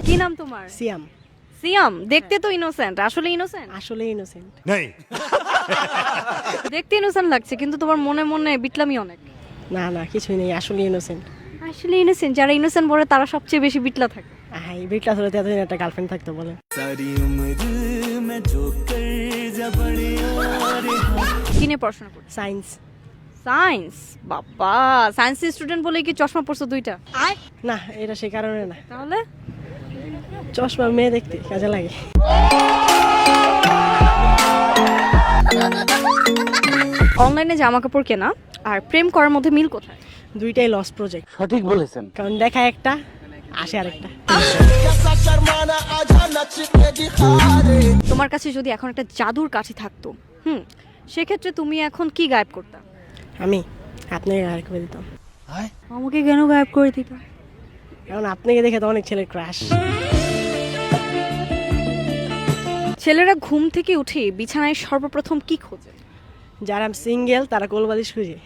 কি নাম তোমার? সিয়াম। সিয়াম, দেখতে তো ইনোসেন্ট, আসলে ইনোসেন্ট? আসলে ইনোসেন্ট नहीं। দেখতে ইনোসেন্ট লাগছে কিন্তু তোমার মনে মনে বিটলামি অনেক। না না কিছুই নেই, আসলে ইনোসেন্ট। আসলে ইনোসেন্ট, যারা ইনোসেন্ট বলে তারা সবচেয়ে বেশি বিটলা থাকে। হাই বিটলা হলে তো এতদিন একটা গার্লফ্রেন্ড থাকতো বলে। কি নিয়ে পড়াশোনা করছো? সায়েন্স। সায়েন্স? বাবা, সায়েন্স স্টুডেন্ট বলে কি চশমা পরছো দুইটা? না এটা সেই কারণে না, তাহলে চশমা মেয়ে দেখতে কাজে লাগে। অনলাইনে জামা কাপড় কেনা আর প্রেম করার মধ্যে মিল কোথায়? দুইটাই লস প্রজেক্ট। সঠিক বলেছেন। কারণ দেখায় একটা আসে আরেকটা। তোমার কাছে যদি এখন একটা জাদুর কাঠি থাকতো, সেক্ষেত্রে তুমি এখন কি গায়েব করতা? আমি আপনাকে গায়েব করে দিতাম। আমাকে কেন গায়েব করে দিতা? কারণ আপনাকে দেখে তো অনেক ছেলের ক্রাশ। ছেলেরা ঘুম থেকে উঠে বিছানায় সর্বপ্রথম কি খোঁজে? যারা সিঙ্গেল তারা কোলবালিশ খুঁজে।